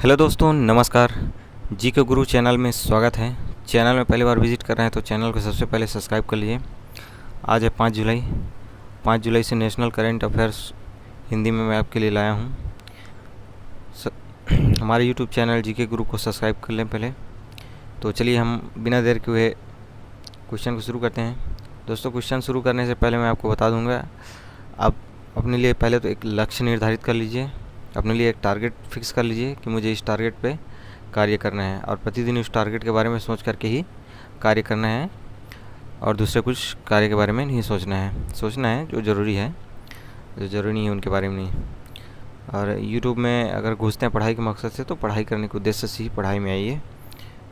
Hello दोस्तों, नमस्कार। जी के गुरु चैनल में स्वागत है। चैनल में पहली बार विजिट कर रहे हैं तो चैनल को सबसे पहले सब्सक्राइब कर लीजिए। आज है 5 जुलाई। 5 जुलाई से नेशनल करंट अफेयर्स हिंदी में मैं आपके लिए लाया हूँ। हमारे यूट्यूब चैनल जी के गुरु को सब्सक्राइब कर लें पहले। तो चलिए हम बिना देर के हुए क्वेश्चन को शुरू करते हैं। दोस्तों, क्वेश्चन शुरू करने से पहले मैं आपको बता दूँगा, आप अपने लिए पहले तो एक लक्ष्य निर्धारित कर लीजिए। अपने लिए एक टारगेट फिक्स कर लीजिए कि मुझे इस टारगेट पे कार्य करना है और प्रतिदिन उस टारगेट के बारे में सोच करके ही कार्य करना है और दूसरे कुछ कार्य के बारे में नहीं सोचना है जो ज़रूरी है, जो ज़रूरी नहीं है उनके बारे में नहीं। और यूट्यूब में अगर घुसते हैं पढ़ाई के मकसद से तो पढ़ाई करने के उद्देश्य से ही पढ़ाई में आइए,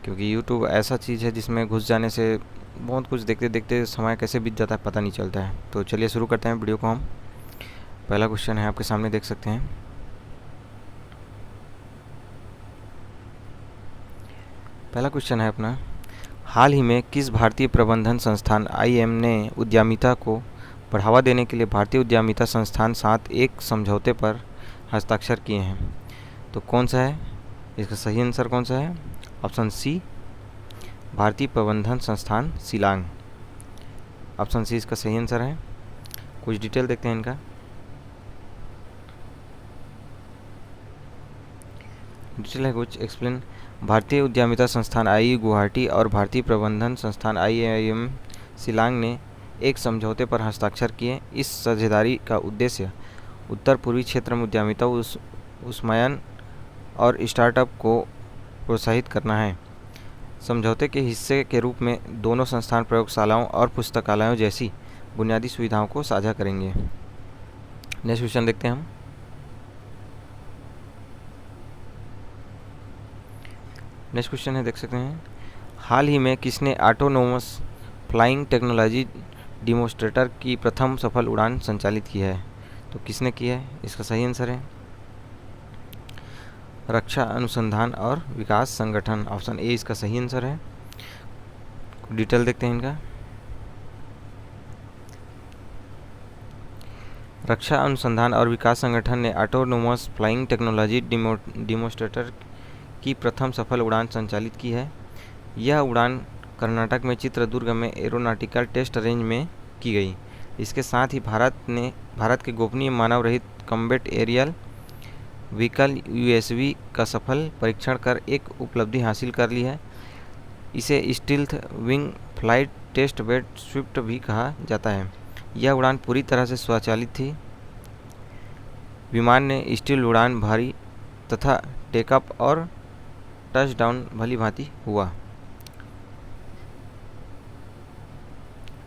क्योंकि यूट्यूब ऐसा चीज़ है जिसमें घुस जाने से बहुत कुछ देखते देखते समय कैसे बीत जाता है पता नहीं चलता है। तो चलिए शुरू करते हैं वीडियो को हम। पहला क्वेश्चन है, आपके सामने देख सकते हैं। पहला क्वेश्चन है अपना, हाल ही में किस भारतीय प्रबंधन संस्थान IIM ने उद्यमिता को बढ़ावा देने के लिए भारतीय उद्यमिता संस्थान साथ एक समझौते पर हस्ताक्षर किए हैं? तो कौन सा है इसका सही आंसर? कौन सा है? ऑप्शन सी, भारतीय प्रबंधन संस्थान शिलांग। ऑप्शन सी इसका सही आंसर है। कुछ डिटेल देखते हैं इनका। डिटेल है कुछ एक्सप्लेन। भारतीय उद्यमिता संस्थान IE गुवाहाटी और भारतीय प्रबंधन संस्थान IIM शिलांग ने एक समझौते पर हस्ताक्षर किए। इस साझेदारी का उद्देश्य उत्तर पूर्वी क्षेत्र में उद्यमिता उन्नयन और स्टार्टअप को प्रोत्साहित करना है। समझौते के हिस्से के रूप में दोनों संस्थान प्रयोगशालाओं और पुस्तकालयों जैसी बुनियादी सुविधाओं को साझा करेंगे। नेक्स्ट क्वेश्चन देखते हैं हम। नेक्स्ट क्वेश्चन है, देख सकते हैं, हाल ही में किसने ऑटोनोमस फ्लाइंग टेक्नोलॉजी डिमोन्स्ट्रेटर की प्रथम सफल उड़ान संचालित की है? तो किसने की है इसका सही आंसर है रक्षा अनुसंधान और विकास संगठन। ऑप्शन ए इसका सही आंसर है। डिटेल देखते हैं इनका। रक्षा अनुसंधान और विकास संगठन ने ऑटोनोमस फ्लाइंग टेक्नोलॉजी डिमोन्स्ट्रेटर की प्रथम सफल उड़ान संचालित की है। यह उड़ान कर्नाटक में चित्रदुर्ग में एरोनॉटिकल टेस्ट रेंज में की गई। इसके साथ ही भारत के गोपनीय मानव रहित कॉम्बैट एरियल व्हीकल USV का सफल परीक्षण कर एक उपलब्धि हासिल कर ली है। इसे stealth wing flight test bed Swift भी कहा जाता है। यह उड़ान पूरी तरह से स्वचालित थी। विमान ने स्टील उड़ान भारी तथा टेकअप और टचडाउन भली भांति हुआ।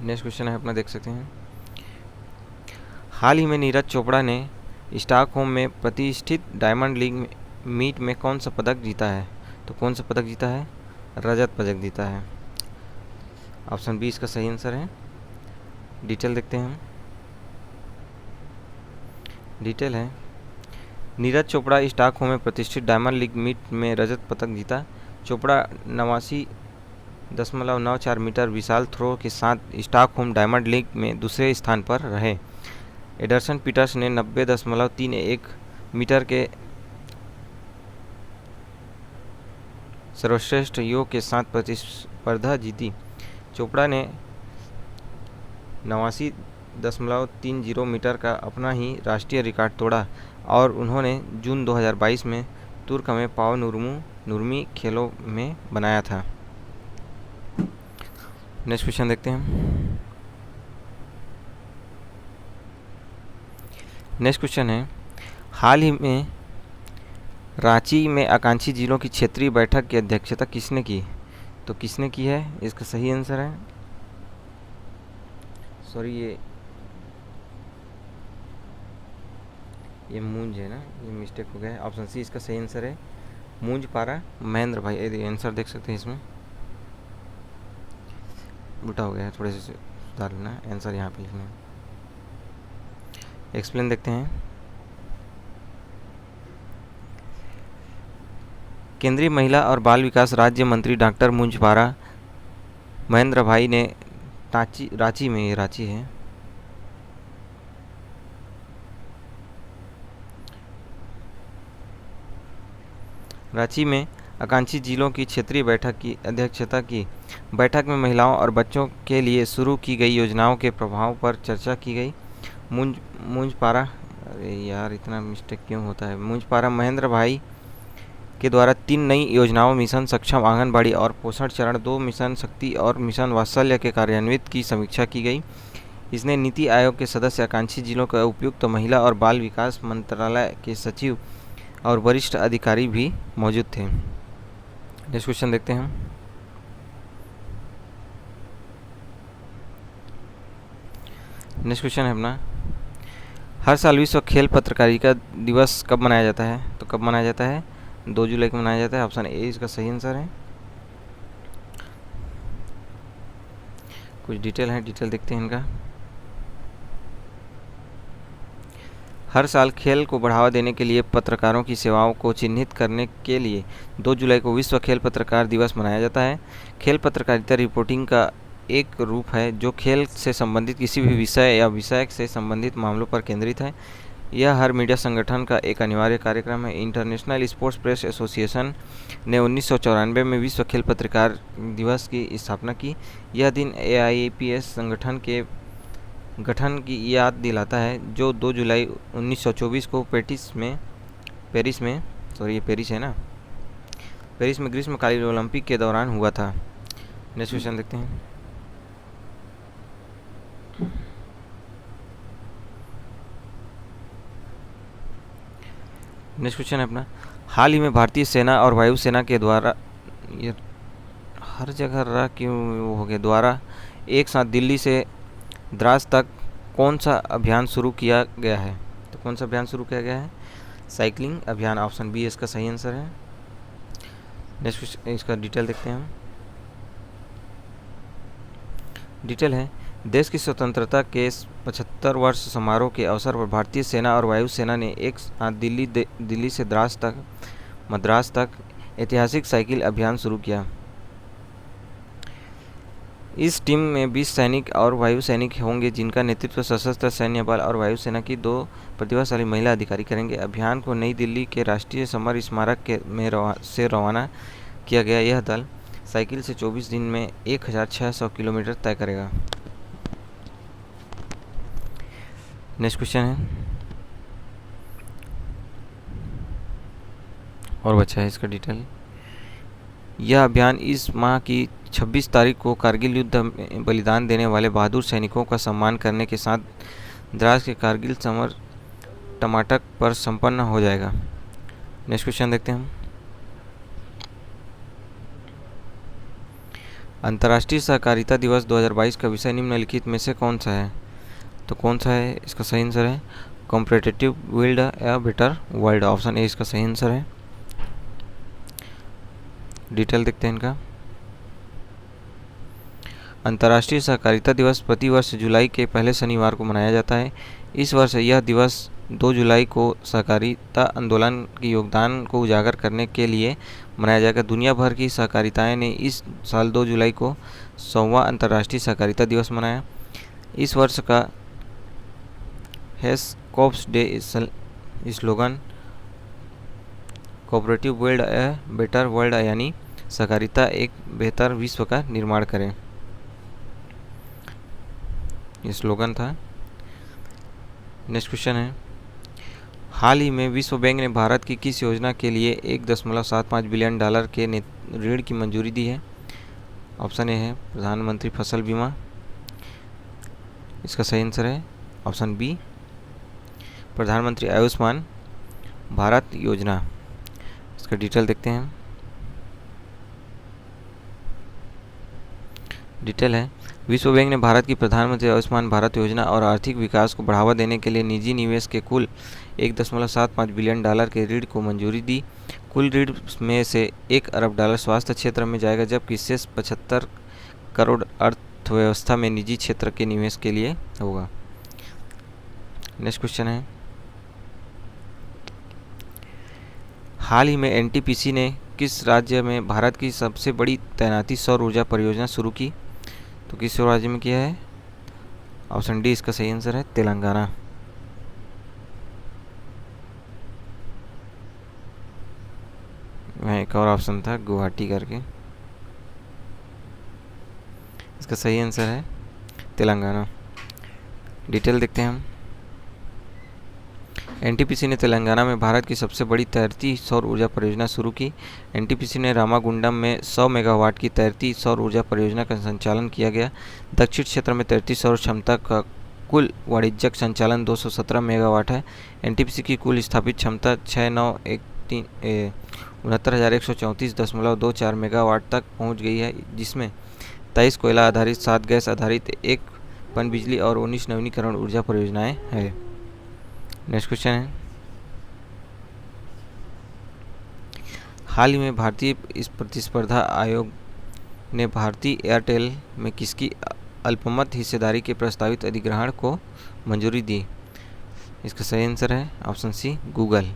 नेक्स्ट क्वेश्चन है अपना, देख सकते हैं, हाल ही में नीरज चोपड़ा ने स्टॉकहोम में प्रतिष्ठित डायमंड लीग मीट में कौन सा पदक जीता है? तो कौन सा पदक जीता है? रजत पदक जीता है। ऑप्शन बी इसका सही आंसर है। डिटेल देखते हैं हम। डिटेल है, नीरज चोपड़ा स्टॉकहोम में प्रतिष्ठित डायमंड लीग मीट में रजत पदक जीता। चोपड़ा 89.94 मीटर विशाल थ्रो के साथ स्टॉकहोम डायमंड लीग में दूसरे स्थान पर रहे। एडरसन पीटर्स ने 90.31 मीटर के सर्वश्रेष्ठ योग के साथ प्रतिस्पर्धा जीती। चोपड़ा ने 89.30 मीटर का अपना ही राष्ट्रीय रिकॉर्ड तोड़ा और उन्होंने जून 2022 में तुर्क में पाव नुरमी खेलों में बनाया था। नेक्स्ट क्वेश्चन देखते हैं। नेक्स्ट क्वेश्चन है, हाल ही में रांची में आकांक्षी जिलों की क्षेत्रीय बैठक की अध्यक्षता किसने की? तो किसने की है इसका सही आंसर है, सॉरी ये मूंज है ना, ये मिस्टेक हो गया है। ऑप्शन सी इसका सही आंसर है, मूंज पारा महेंद्र भाई। ये आंसर देख सकते हैं, इसमें उल्टा हो गया है, थोड़े से सुधार लेना। आंसर यहाँ पे लिखना है। एक्सप्लेन देखते हैं। केंद्रीय महिला और बाल विकास राज्य मंत्री डॉक्टर मूंज पारा महेंद्र भाई ने रांची में, ये रांची है, रांची में आकांक्षी जिलों की क्षेत्रीय बैठक की अध्यक्षता की। बैठक में महिलाओं और बच्चों के लिए शुरू की गई योजनाओं के प्रभाव पर चर्चा की गई। मुंजपारा, अरे यार इतना मिस्टेक क्यों होता है, मुंजपारा महेंद्र भाई के द्वारा 3 नई योजनाओं मिशन सक्षम आंगनबाड़ी और पोषण चरण 2, मिशन शक्ति और मिशन वात्सल्य के कार्यान्वित की समीक्षा की गई। इसने नीति आयोग के सदस्य, आकांक्षी जिलों का उपयुक्त तो महिला और बाल विकास मंत्रालय के सचिव और वरिष्ठ अधिकारी भी मौजूद थे। नेक्स्ट क्वेश्चन देखते हैं। नेक्स्ट क्वेश्चन है अपना, हर साल विश्व खेल पत्रकारिता दिवस कब मनाया जाता है? तो कब मनाया जाता है? 2 जुलाई को मनाया जाता है। ऑप्शन ए इसका सही आंसर है। कुछ डिटेल है, डिटेल देखते हैं इनका। हर साल खेल को बढ़ावा देने के लिए पत्रकारों की सेवाओं को चिन्हित करने के लिए 2 जुलाई को विश्व खेल पत्रकार दिवस मनाया जाता है। खेल पत्रकारिता रिपोर्टिंग का एक रूप है जो खेल से संबंधित किसी भी विषय या विषय से संबंधित मामलों पर केंद्रित है। यह हर मीडिया संगठन का एक अनिवार्य कार्यक्रम है। इंटरनेशनल स्पोर्ट्स प्रेस एसोसिएशन ने 1994 में विश्व खेल पत्रकार दिवस की स्थापना की। यह दिन AIPS संगठन के गठन की याद दिलाता है जो 2 जुलाई 1924 को पेरिस में ग्रीष्मकालीन ओलंपिक के दौरान हुआ था। नेक्स्ट क्वेश्चन देखते हैं। नेक्स्ट क्वेश्चन है अपना, हाल ही में भारतीय सेना और वायुसेना के द्वारा, ये हर जगह रहा क्यों हो गया, द्वारा एक साथ दिल्ली से द्रास तक कौन सा अभियान शुरू किया गया है? तो कौन सा अभियान शुरू किया गया है? साइकिलिंग अभियान। ऑप्शन बी इसका सही आंसर है। नेक्स्ट इसका डिटेल देखते हैं हम। डिटेल है, देश की स्वतंत्रता के 75 वर्ष समारोह के अवसर पर भारतीय सेना और वायुसेना ने एक साथ दिल्ली से मद्रास तक ऐतिहासिक साइकिल अभियान शुरू किया। इस टीम में 20 सैनिक और वायु सैनिक होंगे जिनका नेतृत्व सशस्त्र सैन्य बल और वायुसेना की 2 प्रतिभाशाली महिला अधिकारी करेंगे। अभियान को नई दिल्ली के राष्ट्रीय समर स्मारक से रवाना किया गया। यह दल साइकिल से 24 दिन में 1600 किलोमीटर तय करेगा। नेक्स्ट क्वेश्चन है और बचा है इसका डिटेल। यह अभियान इस माह की 26 तारीख को कारगिल युद्ध में बलिदान देने वाले बहादुर सैनिकों का सम्मान करने के साथ द्रास के कारगिल समर टमाटक पर संपन्न हो जाएगा। नेक्स्ट क्वेश्चन देखते हैं हम। अंतर्राष्ट्रीय सहकारिता दिवस 2022 का विषय निम्नलिखित में से कौन सा है? तो कौन सा है? इसका सही आंसर है competitive build a better world. Option A इसका सही आंसर है। डिटेल देखते हैं इनका। अंतर्राष्ट्रीय सहकारिता दिवस प्रतिवर्ष जुलाई के पहले शनिवार को मनाया जाता है। इस वर्ष यह दिवस 2 जुलाई को सहकारिता आंदोलन के योगदान को उजागर करने के लिए मनाया जाएगा। दुनिया भर की सहकारिताएं ने इस साल 2 जुलाई को 100वां अंतर्राष्ट्रीय सहकारिता दिवस मनाया। इस वर्ष का cops day slogan cooperative build a better world, यानी सहकारिता एक बेहतर विश्व का निर्माण करें, ये स्लोगन था। नेक्स्ट क्वेश्चन है, हाल ही में विश्व बैंक ने भारत की किस योजना के लिए 1.75 बिलियन डॉलर के ऋण की मंजूरी दी है? ऑप्शन ए है प्रधानमंत्री फसल बीमा, इसका सही आंसर है ऑप्शन बी प्रधानमंत्री आयुष्मान भारत योजना। इसका डिटेल देखते हैं। डिटेल है, विश्व बैंक ने भारत की प्रधानमंत्री आयुष्मान भारत योजना और आर्थिक विकास को बढ़ावा देने के लिए निजी निवेश के कुल 1.75 बिलियन डॉलर के ऋण को मंजूरी दी। कुल ऋण में से 1 अरब डॉलर स्वास्थ्य क्षेत्र में जाएगा, जबकि शेष 75 करोड़ अर्थव्यवस्था में निजी क्षेत्र के निवेश के लिए होगा। नेक्स्ट क्वेश्चन है, हाल ही में एनटीपीसी ने किस राज्य में भारत की सबसे बड़ी तैनाती सौर ऊर्जा परियोजना शुरू की? तो किस राज्य में किया है? ऑप्शन डी इसका सही आंसर है तेलंगाना। वहाँ एक और ऑप्शन था गुवाहाटी करके। इसका सही आंसर है तेलंगाना। डिटेल देखते हैं हम। एनटीपीसी ने तेलंगाना में भारत की सबसे बड़ी तैरती सौर ऊर्जा परियोजना शुरू की। एनटीपीसी ने रामागुंडम में 100 मेगावाट की तैरती सौर ऊर्जा परियोजना का संचालन किया गया। दक्षिण क्षेत्र में तैरती सौर क्षमता का कुल वाणिज्यिक संचालन 217 मेगावाट है। एनटीपीसी की कुल स्थापित क्षमता 69,134.24 मेगावाट तक पहुंच गई है, जिसमें 23 कोयला आधारित, 7 गैस आधारित, 1 पनबिजली और 19 नवीनीकरण ऊर्जा परियोजनाएं हैं। नेक्स्ट क्वेश्चन है, हाल ही में भारतीय प्रतिस्पर्धा आयोग ने भारती एयरटेल में किसकी अल्पमत हिस्सेदारी के प्रस्तावित अधिग्रहण को मंजूरी दी? इसका सही आंसर है ऑप्शन सी गूगल।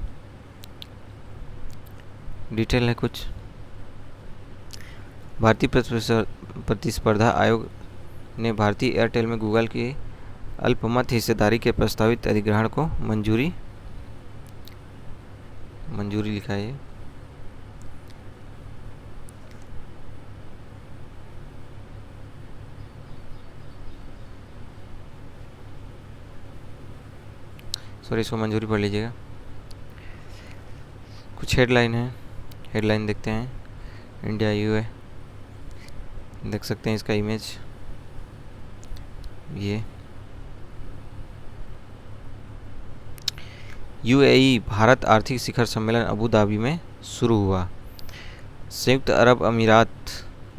डिटेल है कुछ। भारतीय प्रतिस्पर्धा आयोग ने भारतीय एयरटेल में गूगल की अल्पमत हिस्सेदारी के प्रस्तावित अधिग्रहण को मंजूरी लिखा है। सॉरी, इसको मंजूरी पढ़ लीजिएगा। कुछ हेडलाइन है, हेडलाइन देखते हैं। इंडिया यूए देख सकते हैं इसका इमेज, ये यूएई भारत आर्थिक शिखर सम्मेलन अबू धाबी में शुरू हुआ। संयुक्त अरब अमीरात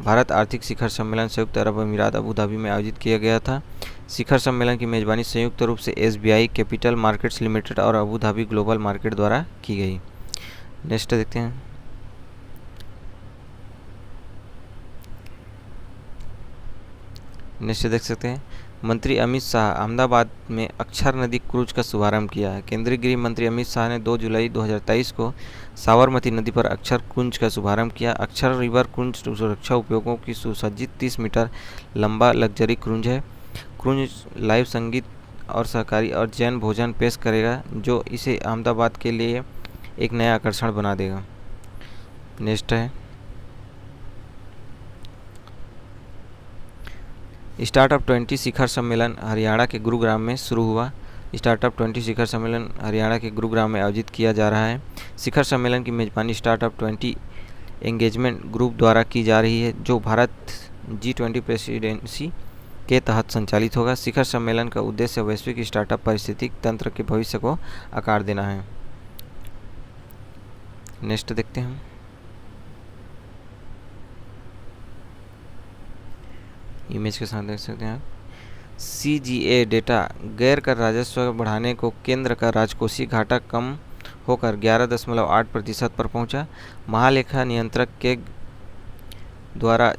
भारत आर्थिक शिखर सम्मेलन संयुक्त अरब अमीरात अबू धाबी में आयोजित किया गया था। शिखर सम्मेलन की मेजबानी संयुक्त रूप से एसबीआई कैपिटल मार्केट्स लिमिटेड और अबू धाबी ग्लोबल मार्केट द्वारा की गई। नेक्स्ट देखते हैं, नेक्स्ट देख सकते हैं, मंत्री अमित शाह अहमदाबाद में अक्षर नदी क्रूज का शुभारंभ किया है। केंद्रीय गृह मंत्री अमित शाह ने 2 जुलाई 2023 को साबरमती नदी पर अक्षर क्रूज का शुभारंभ किया। अक्षर रिवर क्रूज सुरक्षा उपयोगों की सुसज्जित 30 मीटर लंबा लग्जरी क्रूज है। क्रूज लाइव संगीत और शाकाहारी और जैन भोजन पेश करेगा, जो इसे अहमदाबाद के लिए एक नया आकर्षण बना देगा। नेक्स्ट है, स्टार्टअप 20 शिखर सम्मेलन हरियाणा के गुरुग्राम में शुरू हुआ। स्टार्टअप 20 शिखर सम्मेलन हरियाणा के गुरुग्राम में आयोजित किया जा रहा है। शिखर सम्मेलन की मेजबानी स्टार्टअप 20 एंगेजमेंट ग्रुप द्वारा की जा रही है, जो भारत G20 प्रेसिडेंसी के तहत संचालित होगा। शिखर सम्मेलन का उद्देश्य वैश्विक स्टार्टअप पारिस्थितिक तंत्र के भविष्य को आकार देना है। नेक्स्ट देखते हैं, इमेज के साथ देख सकते हैं आप। CGA डेटा गैर कर राजस्व बढ़ाने को केंद्र का राजकोषीय घाटा कम होकर 11.8% पर पहुंचा। महालेखा नियंत्रक के द्वारा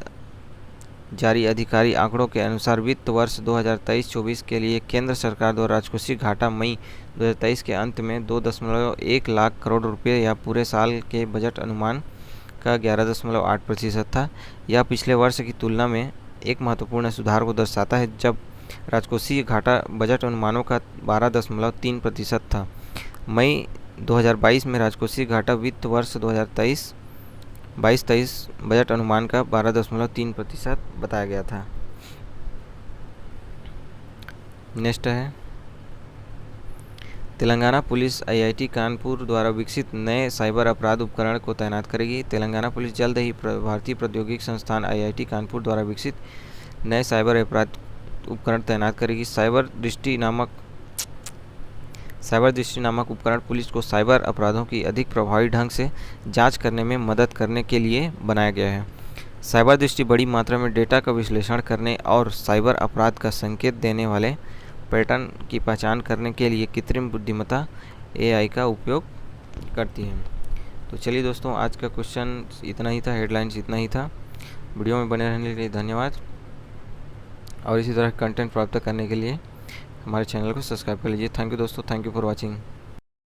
जारी आधिकारिक आंकड़ों के अनुसार वित्त वर्ष 2023-24 के लिए केंद्र सरकार द्वारा राजकोषीय घाटा मई 2023 के अंत में 2.1 लाख करोड़ रुपये या पूरे साल के बजट अनुमान का 11.8% था। यह पिछले वर्ष की तुलना में एक महत्वपूर्ण सुधार को दर्शाता है, जब राजकोषीय घाटा बजट अनुमानों का 12.3% था। मई 2022 में राजकोषीय घाटा वित्त वर्ष 2023 बजट अनुमान का 12.3% बताया गया था। नेक्स्ट है, तेलंगाना पुलिस आईआईटी कानपुर द्वारा विकसित नए साइबर अपराध उपकरण को तैनात करेगी। तेलंगाना पुलिस जल्द ही भारतीय प्रौद्योगिकी संस्थान आईआईटी कानपुर द्वारा विकसित नए साइबर अपराध उपकरण तैनात करेगी। साइबर दृष्टि नामक उपकरण पुलिस को साइबर अपराधों की अधिक प्रभावी ढंग से जांच करने में मदद करने के लिए बनाया गया है। साइबर दृष्टि बड़ी मात्रा में डेटा का विश्लेषण करने और साइबर अपराध का संकेत देने वाले पैटर्न की पहचान करने के लिए कृत्रिम बुद्धिमत्ता AI का उपयोग करती है। तो चलिए दोस्तों, आज का क्वेश्चन इतना ही था, हेडलाइंस इतना ही था। वीडियो में बने रहने के लिए धन्यवाद, और इसी तरह कंटेंट प्राप्त करने के लिए हमारे चैनल को सब्सक्राइब कर लीजिए। थैंक यू दोस्तों, थैंक यू फॉर वॉचिंग।